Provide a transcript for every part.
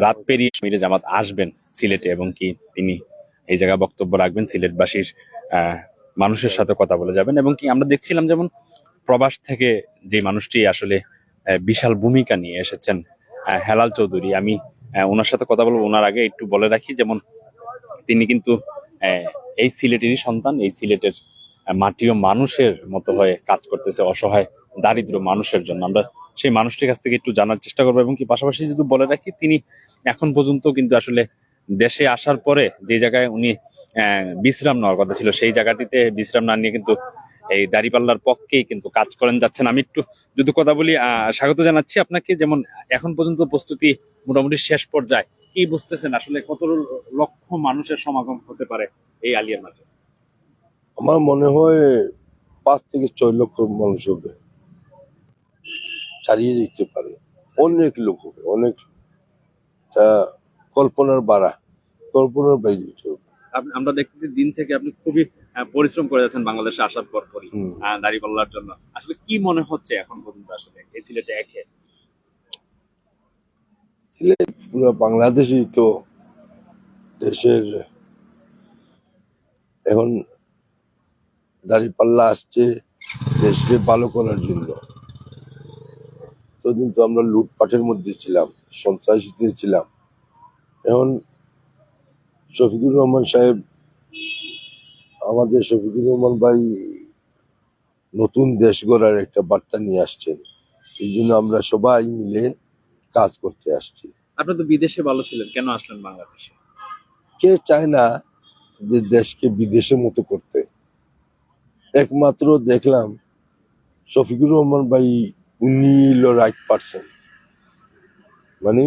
রাত পেরিয়ে কাশ্মীরে জামাত আসবেন সিলেটে, এবং কি তিনি এই জায়গায় বক্তব্য রাখবেন, সিলেটবাসীর আহ মানুষের সাথে কথা বলে যাবেন। এবং কি আমরা দেখছিলাম যেমন প্রবাস থেকে যে মানুষটি আসলে বিশাল ভূমিকা নিয়ে এসেছেন, হেলাল চৌধুরী। আমি ওনার সাথে কথা বলবো, ওনার আগে একটু বলে রাখি যেমন তিনি কিন্তু আহ, এই সিলেটেরই সন্তান, এই সিলেটের মাটি ও মানুষের মতো হয়ে কাজ করতেছে অসহায় দারিদ্র মানুষের জন্য। আমরা সেই মানুষটির কাছ থেকে একটু জানার চেষ্টা করবো। এবং কি পাশাপাশি যদি বলে রাখি, তিনি এখন পর্যন্ত কিন্তু আসলে দেশে আসার পরে যে জায়গায় উনি বিশ্রাম নেওয়ার কথা ছিল, সেই জায়গাটিতে বিশ্রাম না নিয়ে কিন্তু এই দাঁড়িপাল্লার পক্ষেই কিন্তু কাজ করেন যাচ্ছেন। আমি একটু যদি কথা বলি, স্বাগত জানাচ্ছি আপনাকে। যেমন এখন পর্যন্ত প্রস্তুতি মোটামুটি শেষ পর্যায়ে, কি বুঝতেছেন আসলে কত লক্ষ মানুষের সমাগম হতে পারে এই আলিয়ার মাঠে? আমার মনে হয় 5 থেকে 6 লক্ষ মানুষ হবে, ছাড়িয়ে দিতে পারে। অনেক লোক হবে, অনেক। কল্পনার বাড়া, কল্পনার বাইরে এটা হবে। আমরা দেখতেছি দিন থেকে আপনি খুবই পরিশ্রম করে যাচ্ছেন বাংলাদেশে আসার পর পরই দাঁড়িপাল্লার জন্য। আসলে কি মনে হচ্ছে এখন পর্যন্ত আসলে এই সিলেটে একে? সিলেট পুরো বাংলাদেশই তো দেশের। এখন দাঁড়িপাল্লা আসছে দেশে ভালো করার জন্য। এতদিন তো আমরা লুটপাটের মধ্যে ছিলাম, সন্ত্রাসীতে ছিলাম। এখন শফিকুর রহমান সাহেব, আমাদের শফিকুর রহমান ভাই নতুন দেশ গড়ার একটা বার্তা নিয়ে আসছেন। এই জন্য আমরা সবাই মিলে কাজ করতে আসছি। আপনি তো বিদেশে ভালো ছিলেন, কেন আসলেন বাংলাদেশে? কে চায় না যে দেশকে বিদেশের মতো করতে? একমাত্র দেখলাম শফিকুর রহমান ভাই, উনি হলো রাইট পার্সন। মানে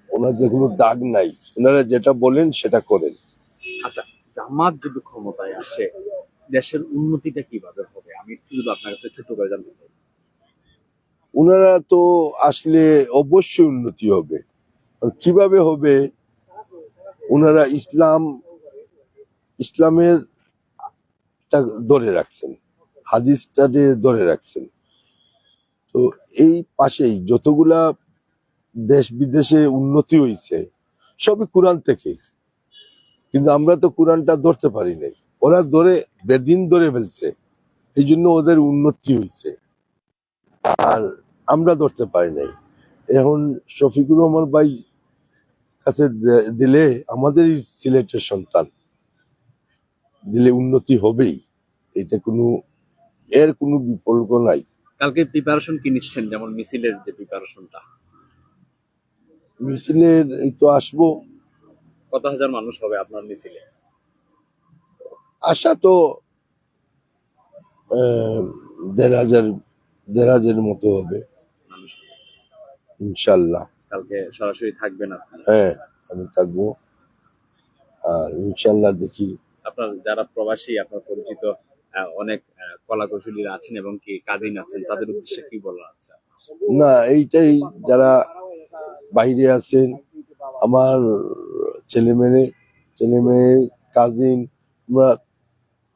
ওনাদের কোনো দাগ নাই, ওনারা যেটা বলেন সেটা করেন। আচ্ছা, জামাত যদি ক্ষমতায় আসে দেশের উন্নতিটা কিভাবে হবে, আমি একটু যদি আপনার কাছে ছোট করে জানতে চাই। ওনারা তো আসলে অবশ্যই উন্নতি হবে। আর কিভাবে হবে? ওনারা ইসলামের ধরে রাখছেন, হাদিসটাকে ধরে রাখছেন। তো এই পাশেই যতগুলা দেশ বিদেশে উন্নতি হয়েছে সবই কোরআন থেকে, কিন্তু আমরা তো কোরআনটা ধরতে পারি নাই। ওরা ধরে বেদিন ধরে ফেলছে, এই জন্য ওদের উন্নতি হয়েছে, আর আমরা ধরতে পারি নাই। এখন শফিকুর রহমান ভাই কাছে দিলে, আমাদের সিলেটের সন্তান দিলে উন্নতি হবেই, এটা এর কোনো বিকল্প নাই। কালকে প্রিপারেশন কি নিচ্ছেন, যেমন মিছিলের যে প্রিপারেশনটা? মিছিলের এই তো আসবো। কত হাজার মানুষ হবে আপনার মিছিলে? আশা তো 1,500 মতো হবে মানুষ ইনশাল্লাহ। কালকে সরাসরি থাকবেন আপনি? হ্যাঁ, আমি থাকবো। আর ইনশাল্লাহ দেখি। আপনার যারা প্রবাসী, আপনার পরিচিত অনেক কলা কৌশলীরা আছেন এবং কি কাজিন আছেন, তাদের উদ্দেশ্যে কি বলা আছে? না, এইটাই, যারা বাইরে আছেন, আমার ছেলে মেয়ে কাজিন, আমরা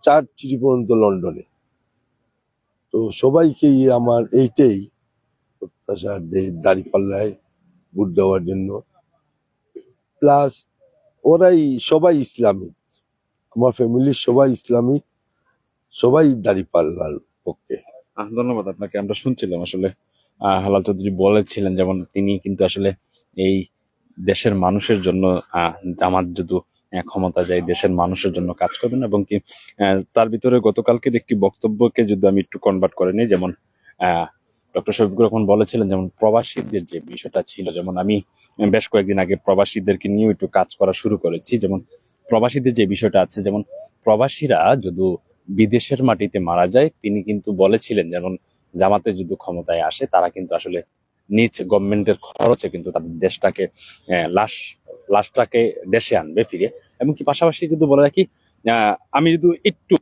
4 চিঠি পর্যন্ত লন্ডনে। তো সবাইকে আমার এইটাই প্রত্যাশা, দাঁড়িপাল্লায় ভোট দেওয়ার জন্য। প্লাস ওরাই সবাই ইসলামিক, আমার ফ্যামিলির সবাই ইসলামিক, সবাই দাঁড়িপাল্লার পক্ষে। ধন্যবাদ আপনাকে। আমরা শুনছিলাম আসলে হালাল চৌধুরী বলেছিলেন যেমন তিনি কিন্তু আসলে এই দেশের মানুষের জন্য জামাত যদি ক্ষমতা যায় দেশের মানুষের জন্য কাজ করবেন। এবং কি তার ভিতরে গতকালকের একটি বক্তব্যকে যদি আমি একটু কনভার্ট করে নিই, যেমন ডক্টর শফিকুর রহমান বলেছিলেন যেমন প্রবাসীদের যে বিষয়টা ছিল, যেমন আমি বেশ কয়েকদিন আগে প্রবাসীদেরকে নিয়ে একটু কাজ করা শুরু করেছি। যেমন প্রবাসীদের যে বিষয়টা আছে, যেমন প্রবাসীরা যদি বিদেশের মাটিতে মারা যায়, তিনি কিন্তু বলেছিলেন যেমন জামাতে যদি ক্ষমতায় আসে তারা কিন্তু আসলে নিজ গভর্নমেন্টের খরচে কিন্তু তাদের দেশটাকে লাশটাকে দেশে আনবে ফিরে। এবং কি পাশাপাশি যদি বলে রাখি, আমি যদি একটু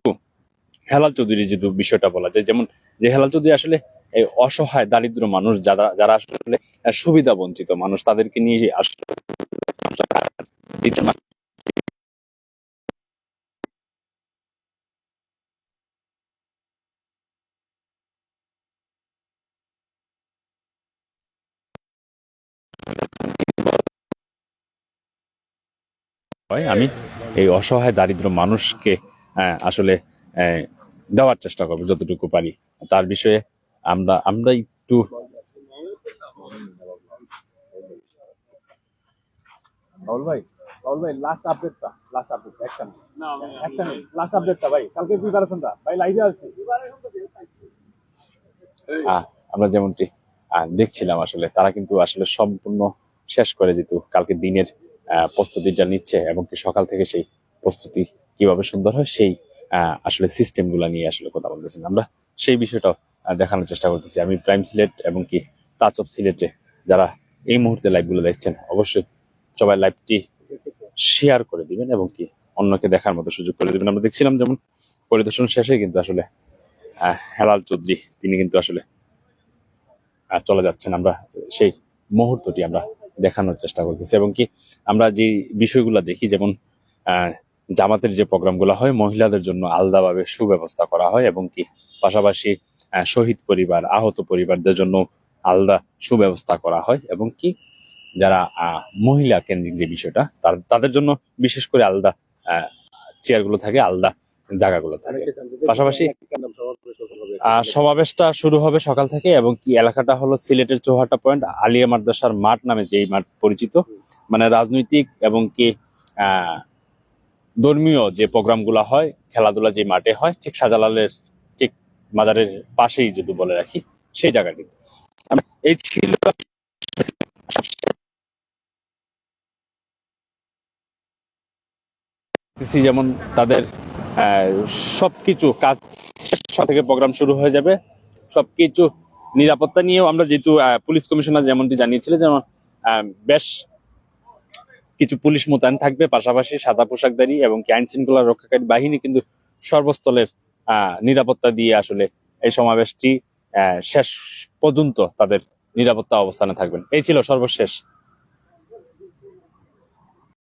হেলাল চৌধুরী যদি বিষয়টা বলা যায়, যেমন যে হেলাল চৌধুরী আসলে এই অসহায় দারিদ্র মানুষ, যারা যারা আসলে সুবিধা বঞ্চিত মানুষ, তাদেরকে নিয়ে আসলে হয় আমি এই অসহায় দারিদ্র মানুষকে আসলে আহ, দেওয়ার চেষ্টা করবো যতটুকু পারি। তার বিষয়ে আমরা আমরা একটু রাহুল ভাই, লাস্ট আপডেটটা, একটা মিনিট, লাস্ট আপডেটটা ভাই, কালকে প্রিপারেশনটা ভাই, লাইভে আসছি। আমরা যেমনটি দেখছিলাম আসলে তারা কিন্তু আসলে সম্পূর্ণ শেষ করে দিত কালকে দিনের প্রস্তুতি যা নিচ্ছে, এবং কি সকাল থেকে সেই প্রস্তুতি কিভাবে সুন্দর হয় সেই আসলে সিস্টেম গুলা নিয়ে আসলে কথা বলতেছেন। আমরা সেই বিষয়টা দেখানোর চেষ্টা করতেছি। আমি প্রাইম সিলেট এবং কি টাচ অফ সিলেটে যারা এই মুহূর্তে লাইভ গুলো দেখছেন, অবশ্যই সবাই লাইভটি শেয়ার করে দিবেন এবং কি অন্যকে দেখার মতো সুযোগ করে দিবেন। আমরা দেখছিলাম যেমন পরিদর্শন শেষে কিন্তু আসলে হেলাল চৌধুরী তিনি কিন্তু আসলে চলে যাচ্ছেন। আমরা সেই মুহূর্তটি আমরা দেখানোর চেষ্টা করতেছি, এবং কি আমরা যে বিষয়গুলো দেখি, যেমন আহ, জামাতের যে প্রোগ্রামগুলো হয় মহিলাদের জন্য আলাদাভাবে সুব্যবস্থা করা হয়, এবং কি পাশাপাশি শহীদ পরিবার, আহত পরিবারদের জন্য আলাদা সুব্যবস্থা করা হয়, এবং কি যারা মহিলা কেন্দ্রিক যে বিষয়টা তাদের জন্য বিশেষ করে আলাদা চেয়ারগুলো থাকে, আলাদা জায়গাগুলো থাকে। পাশাপাশি সমাবেশটা শুরু হবে সকাল থেকে, এবং কি এলাকাটা হলো সিলেটের চৌহাটা পয়েন্ট আলিয়া মাদ্রাসার মাঠ নামে যেই মাঠ পরিচিত। মানে রাজনৈতিক এবং কি আহ ধর্মীয় যে প্রোগ্রামগুলো হয়, খেলাধুলা যে মাঠে হয়, ঠিক শাহজালালের ঠিক মাজারের পাশেই যদি বলে রাখি সেই জায়গাটি। এই ছিল যেমন তাদের আহ, সবকিছু কাজ শেষ থেকে প্রোগ্রাম শুরু হয়ে যাবে। সবকিছু নিরাপত্তা নিয়েও আমরা যেহেতু পুলিশ কমিশনার যেমনটি জানিয়েছিলেন, যেমন বেশ কিছু পুলিশ মোতায়েন থাকবে, পাশাপাশি সাদা পোশাকধারী এবং কি আইন শৃঙ্খলা রক্ষাকারী বাহিনী কিন্তু সর্বস্থলের নিরাপত্তা দিয়ে আসলে এই সমাবেশটি শেষ পর্যন্ত তাদের নিরাপত্তা অবস্থানে থাকবেন। এই ছিল সর্বশেষ